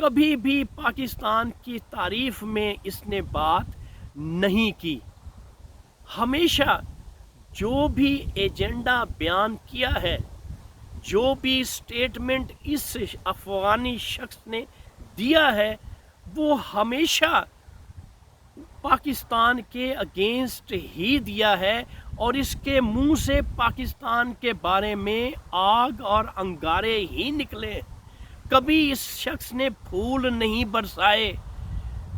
کبھی بھی پاکستان کی تعریف میں اس نے بات نہیں کی۔ ہمیشہ جو بھی ایجنڈا بیان کیا ہے، جو بھی سٹیٹمنٹ اس افغانی شخص نے دیا ہے، وہ ہمیشہ پاکستان کے اگینسٹ ہی دیا ہے، اور اس کے منہ سے پاکستان کے بارے میں آگ اور انگارے ہی نکلے۔ کبھی اس شخص نے پھول نہیں برسائے،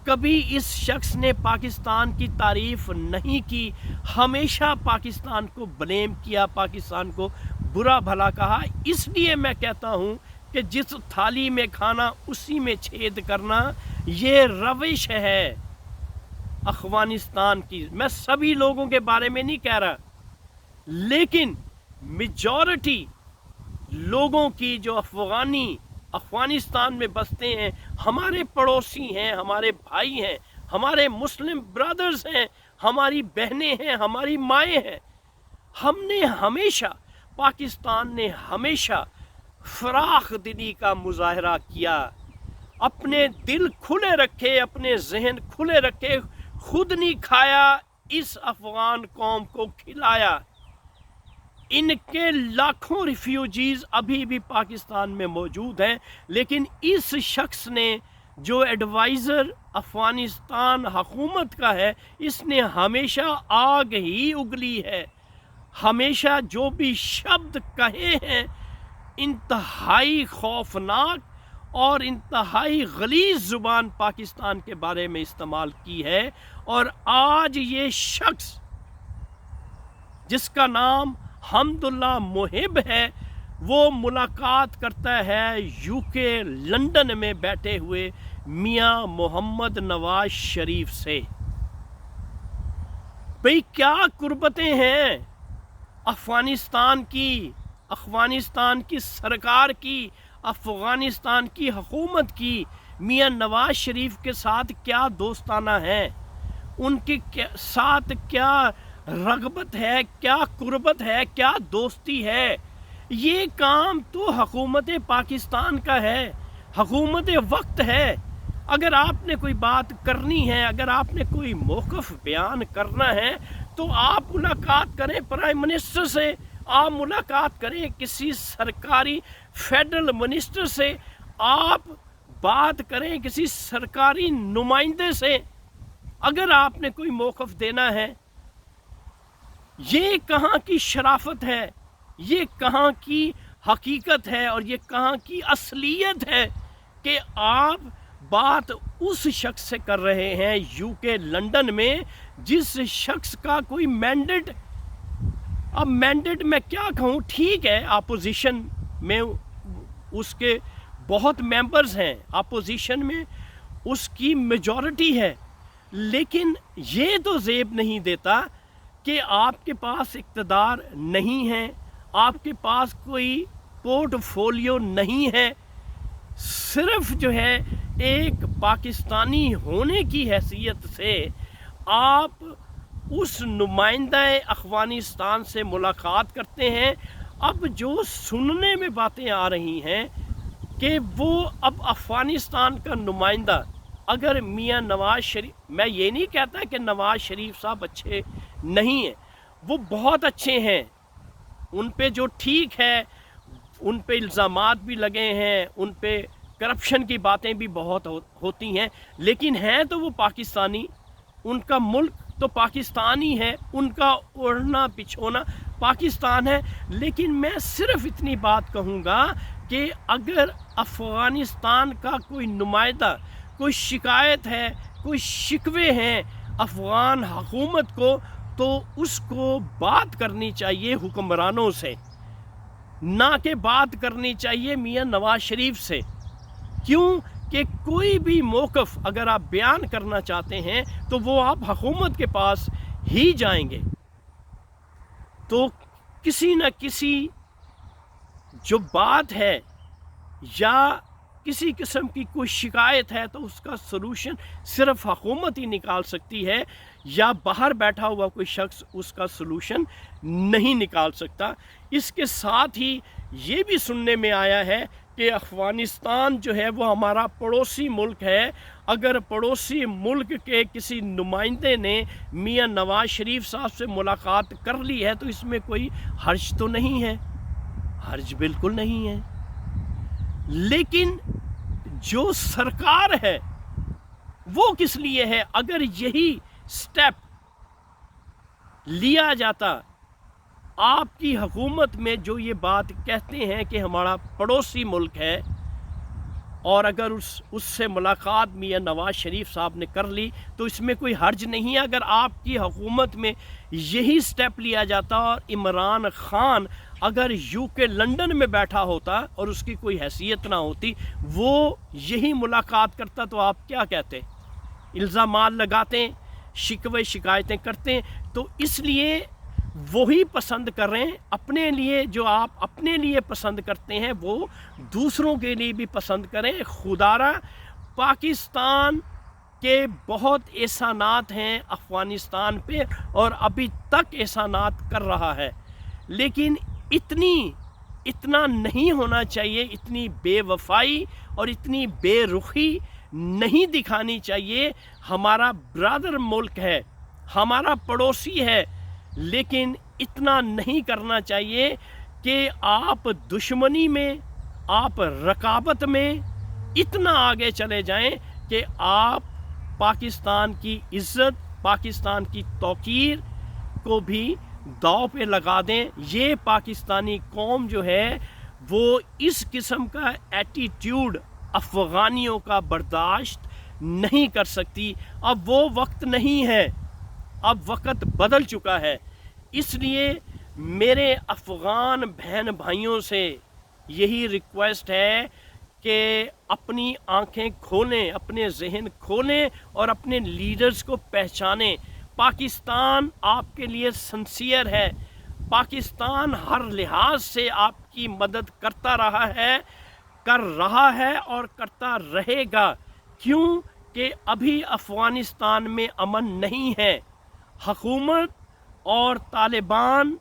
کبھی اس شخص نے پاکستان کی تعریف نہیں کی، ہمیشہ پاکستان کو بلیم کیا، پاکستان کو برا بھلا کہا۔ اس لیے میں کہتا ہوں کہ جس تھالی میں کھانا اسی میں چھید کرنا، یہ روش ہے افغانستان کی۔ میں سبھی لوگوں کے بارے میں نہیں کہہ رہا، لیکن میجورٹی لوگوں کی جو افغانستان میں بستے ہیں، ہمارے پڑوسی ہیں، ہمارے بھائی ہیں، ہمارے مسلم برادرز ہیں، ہماری بہنیں ہیں، ہماری مائیں ہیں، ہم نے ہمیشہ، پاکستان نے ہمیشہ فراخ دلی کا مظاہرہ کیا، اپنے دل کھلے رکھے، اپنے ذہن کھلے رکھے، خود نہیں کھایا، اس افغان قوم کو کھلایا۔ ان کے لاکھوں ریفیوجیز ابھی بھی پاکستان میں موجود ہیں، لیکن اس شخص نے جو ایڈوائزر افغانستان حکومت کا ہے، اس نے ہمیشہ آگ ہی اگلی ہے۔ ہمیشہ جو بھی شبد کہے ہیں، انتہائی خوفناک اور انتہائی غلیظ زبان پاکستان کے بارے میں استعمال کی ہے، اور آج یہ شخص جس کا نام حمداللہ محب ہے، وہ ملاقات کرتا ہے یو کے لندن میں بیٹھے ہوئے میاں محمد نواز شریف سے۔ بھئی کیا قربتیں ہیں افغانستان کی سرکار کی، افغانستان کی حکومت کی، میاں نواز شریف کے ساتھ کیا دوستانہ ہے، ان کے ساتھ کیا رغبت ہے، کیا قربت ہے، کیا دوستی ہے۔ یہ کام تو حکومت پاکستان کا ہے، حکومت وقت ہے۔ اگر آپ نے کوئی بات کرنی ہے، اگر آپ نے کوئی موقف بیان کرنا ہے، تو آپ ملاقات کریں پرائم منسٹر سے، آپ ملاقات کریں کسی سرکاری فیڈرل منسٹر سے، آپ بات کریں کسی سرکاری نمائندے سے، اگر آپ نے کوئی موقف دینا ہے۔ یہ کہاں کی شرافت ہے، یہ کہاں کی حقیقت ہے، اور یہ کہاں کی اصلیت ہے کہ آپ بات اس شخص سے کر رہے ہیں یو کے لندن میں، جس شخص کا کوئی مینڈیٹ، اب مینڈیٹ میں کیا کہوں، ٹھیک ہے اپوزیشن میں اس کے بہت ممبرز ہیں، اپوزیشن میں اس کی میجورٹی ہے، لیکن یہ تو زیب نہیں دیتا کہ آپ کے پاس اقتدار نہیں ہے، آپ کے پاس کوئی پورٹ فولیو نہیں ہے، صرف جو ہے ایک پاکستانی ہونے کی حیثیت سے آپ اس نمائندہ افغانستان سے ملاقات کرتے ہیں۔ اب جو سننے میں باتیں آ رہی ہیں کہ وہ اب افغانستان کا نمائندہ اگر میاں نواز شریف، میں یہ نہیں کہتا کہ نواز شریف صاحب اچھے نہیں ہیں، وہ بہت اچھے ہیں، ان پہ جو ٹھیک ہے، ان پہ الزامات بھی لگے ہیں، ان پہ کرپشن کی باتیں بھی بہت ہوتی ہیں، لیکن ہیں تو وہ پاکستانی، ان کا ملک تو پاکستانی ہے، ان کا اوڑھنا بچھونا پاکستان ہے۔ لیکن میں صرف اتنی بات کہوں گا کہ اگر افغانستان کا کوئی نمائندہ، کوئی شکایت ہے، کوئی شکوے ہیں افغان حکومت کو، تو اس کو بات کرنی چاہیے حکمرانوں سے، نہ کہ بات کرنی چاہیے میاں نواز شریف سے۔ کیوں کہ کوئی بھی موقف اگر آپ بیان کرنا چاہتے ہیں تو وہ آپ حکومت کے پاس ہی جائیں گے، تو کسی نہ کسی جو بات ہے یا کسی قسم کی کوئی شکایت ہے تو اس کا سلوشن صرف حکومت ہی نکال سکتی ہے، یا باہر بیٹھا ہوا کوئی شخص اس کا سلوشن نہیں نکال سکتا۔ اس کے ساتھ ہی یہ بھی سننے میں آیا ہے کہ افغانستان جو ہے وہ ہمارا پڑوسی ملک ہے، اگر پڑوسی ملک کے کسی نمائندے نے میاں نواز شریف صاحب سے ملاقات کر لی ہے تو اس میں کوئی حرج تو نہیں ہے، حرج بالکل نہیں ہے۔ لیکن جو سرکار ہے وہ کس لیے ہے؟ اگر یہی سٹیپ لیا جاتا، آپ کی حکومت میں جو یہ بات کہتے ہیں کہ ہمارا پڑوسی ملک ہے، اور اگر اس سے ملاقات میاں نواز شریف صاحب نے کر لی تو اس میں کوئی حرج نہیں ہے۔ اگر آپ کی حکومت میں یہی سٹیپ لیا جاتا اور عمران خان اگر یو کے لنڈن میں بیٹھا ہوتا اور اس کی کوئی حیثیت نہ ہوتی، وہ یہی ملاقات کرتا، تو آپ کیا کہتے؟ الزامات لگاتے، شکوے شکایتیں کرتے، تو اس لیے وہی پسند کریں اپنے لیے، جو آپ اپنے لیے پسند کرتے ہیں وہ دوسروں کے لیے بھی پسند کریں۔ خدارا پاکستان کے بہت احسانات ہیں افغانستان پہ اور ابھی تک احسانات کر رہا ہے، لیکن اتنا نہیں ہونا چاہیے، اتنی بے وفائی اور اتنی بے رخی نہیں دکھانی چاہیے۔ ہمارا برادر ملک ہے، ہمارا پڑوسی ہے، لیکن اتنا نہیں کرنا چاہیے کہ آپ دشمنی میں، آپ رقابت میں اتنا آگے چلے جائیں کہ آپ پاکستان کی عزت، پاکستان کی توقیر کو بھی داؤ پہ لگا دیں۔ یہ پاکستانی قوم جو ہے وہ اس قسم کا ایٹیٹیوڈ افغانیوں کا برداشت نہیں کر سکتی۔ اب وہ وقت نہیں ہے، اب وقت بدل چکا ہے۔ اس لیے میرے افغان بہن بھائیوں سے یہی ریکویسٹ ہے کہ اپنی آنکھیں کھولیں، اپنے ذہن کھولیں اور اپنے لیڈرز کو پہچانیں۔ پاکستان آپ کے لیے سنسیئر ہے، پاکستان ہر لحاظ سے آپ کی مدد کرتا رہا ہے، کر رہا ہے اور کرتا رہے گا۔ کیوں کہ ابھی افغانستان میں امن نہیں ہے، حکومت اور طالبان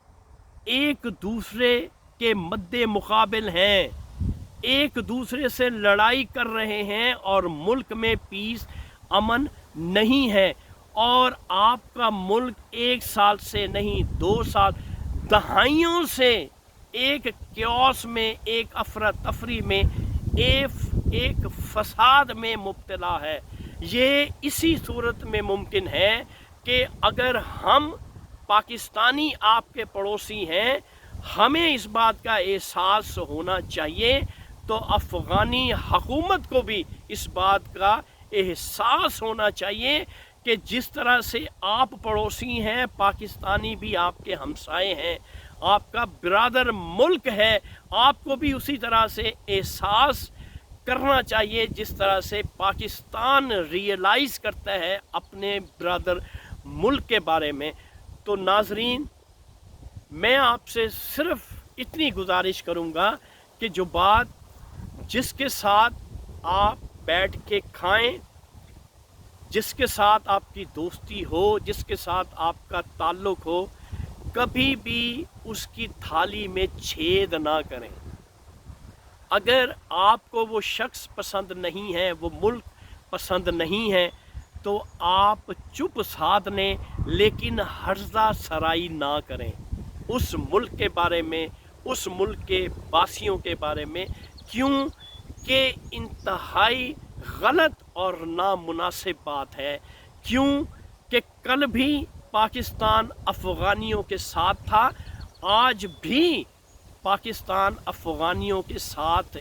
ایک دوسرے کے مد مقابل ہیں، ایک دوسرے سے لڑائی کر رہے ہیں اور ملک میں پیس، امن نہیں ہے۔ اور آپ کا ملک ایک سال سے نہیں، 2 سال، دہائیوں سے ایک کیوس میں، ایک افراتفری میں، ایک فساد میں مبتلا ہے۔ یہ اسی صورت میں ممکن ہے کہ اگر ہم پاکستانی آپ کے پڑوسی ہیں، ہمیں اس بات کا احساس ہونا چاہیے، تو افغانی حکومت کو بھی اس بات کا احساس ہونا چاہیے کہ جس طرح سے آپ پڑوسی ہیں، پاکستانی بھی آپ کے ہمسائے ہیں، آپ کا برادر ملک ہے، آپ کو بھی اسی طرح سے احساس کرنا چاہیے جس طرح سے پاکستان ریئلائز کرتا ہے اپنے برادر ملک کے بارے میں۔ تو ناظرین، میں آپ سے صرف اتنی گزارش کروں گا کہ جو بات جس کے ساتھ آپ بیٹھ کے کھائیں، جس کے ساتھ آپ کی دوستی ہو، جس کے ساتھ آپ کا تعلق ہو، کبھی بھی اس کی تھالی میں چھید نہ کریں۔ اگر آپ کو وہ شخص پسند نہیں ہے، وہ ملک پسند نہیں ہے، تو آپ چپ سادھ لیں، لیکن ہرزہ سرائی نہ کریں اس ملک کے بارے میں، اس ملک کے باسیوں کے بارے میں، کیوں کہ انتہائی غلط اور نامناسب بات ہے۔ کیوں کہ کل بھی پاکستان افغانیوں کے ساتھ تھا، آج بھی پاکستان افغانیوں کے ساتھ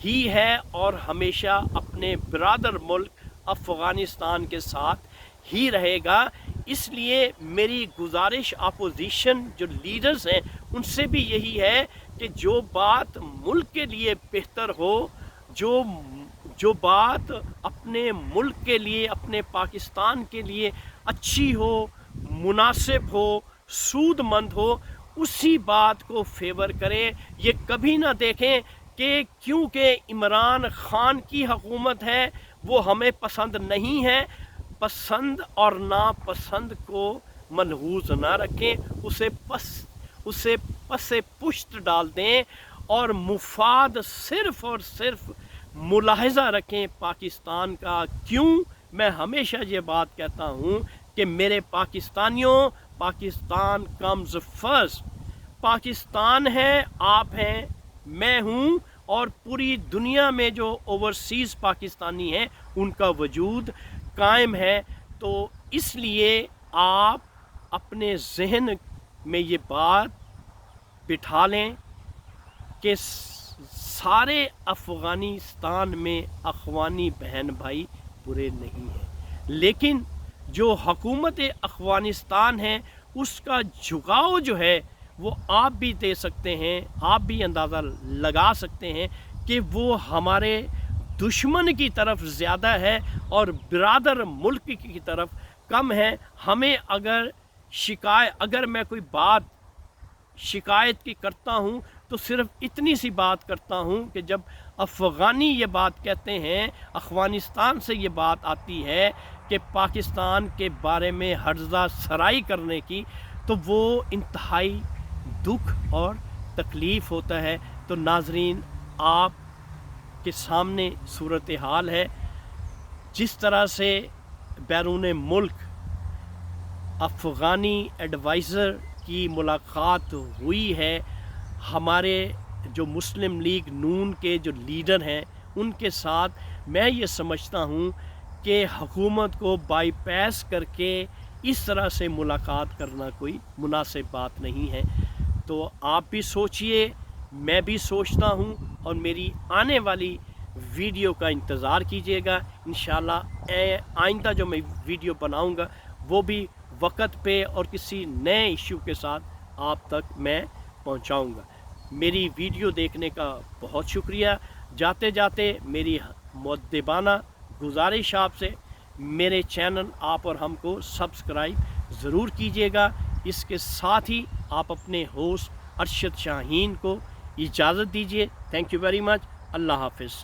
ہی ہے اور ہمیشہ اپنے برادر ملک افغانستان کے ساتھ ہی رہے گا۔ اس لیے میری گزارش اپوزیشن جو لیڈرز ہیں ان سے بھی یہی ہے کہ جو بات ملک کے لیے بہتر ہو، جو بات اپنے ملک کے لیے، اپنے پاکستان کے لیے اچھی ہو، مناسب ہو، سود مند ہو، اسی بات کو فیور کریں۔ یہ کبھی نہ دیکھیں کہ کیونکہ عمران خان کی حکومت ہے وہ ہمیں پسند نہیں ہے، پسند اور ناپسند کو ملحوظ نہ رکھیں، اسے پس پشت ڈال دیں اور مفاد صرف اور صرف ملاحظہ رکھیں پاکستان کا۔ کیوں میں ہمیشہ یہ بات کہتا ہوں کہ میرے پاکستانیوں، پاکستان کمز فرسٹ۔ پاکستان ہے، آپ ہیں، میں ہوں، اور پوری دنیا میں جو اوورسیز پاکستانی ہیں ان کا وجود قائم ہے۔ تو اس لیے آپ اپنے ذہن میں یہ بات بٹھا لیں کہ سارے افغانستان میں اخوانی بہن بھائی برے نہیں ہیں، لیکن جو حکومت افغانستان ہے اس کا جھکاؤ جو ہے وہ آپ بھی دے سکتے ہیں، آپ بھی اندازہ لگا سکتے ہیں کہ وہ ہمارے دشمن کی طرف زیادہ ہے اور برادر ملک کی طرف کم ہے۔ ہمیں اگر میں کوئی بات شکایت کی کرتا ہوں تو صرف اتنی سی بات کرتا ہوں کہ جب افغانی یہ بات کہتے ہیں، افغانستان سے یہ بات آتی ہے کہ پاکستان کے بارے میں ہرزہ سرائی کرنے کی، تو وہ انتہائی دکھ اور تکلیف ہوتا ہے۔ تو ناظرین، آپ کے سامنے صورتحال ہے، جس طرح سے بیرون ملک افغانی ایڈوائزر کی ملاقات ہوئی ہے، ہمارے جو مسلم لیگ نون کے جو لیڈر ہیں ان کے ساتھ، میں یہ سمجھتا ہوں کہ حکومت کو بائی پاس کر کے اس طرح سے ملاقات کرنا کوئی مناسب بات نہیں ہے۔ تو آپ بھی سوچئے، میں بھی سوچتا ہوں، اور میری آنے والی ویڈیو کا انتظار کیجیے گا۔ انشاءاللہ آئندہ جو میں ویڈیو بناؤں گا وہ بھی وقت پہ اور کسی نئے ایشو کے ساتھ آپ تک میں پہنچاؤں گا۔ میری ویڈیو دیکھنے کا بہت شکریہ۔ جاتے جاتے میری مؤدبانہ گزارش آپ سے، میرے چینل آپ اور ہم کو سبسکرائب ضرور کیجیے گا۔ اس کے ساتھ ہی آپ اپنے ہوسٹ ارشد شاہین کو اجازت دیجیے۔ Thank you very much. اللہ حافظ۔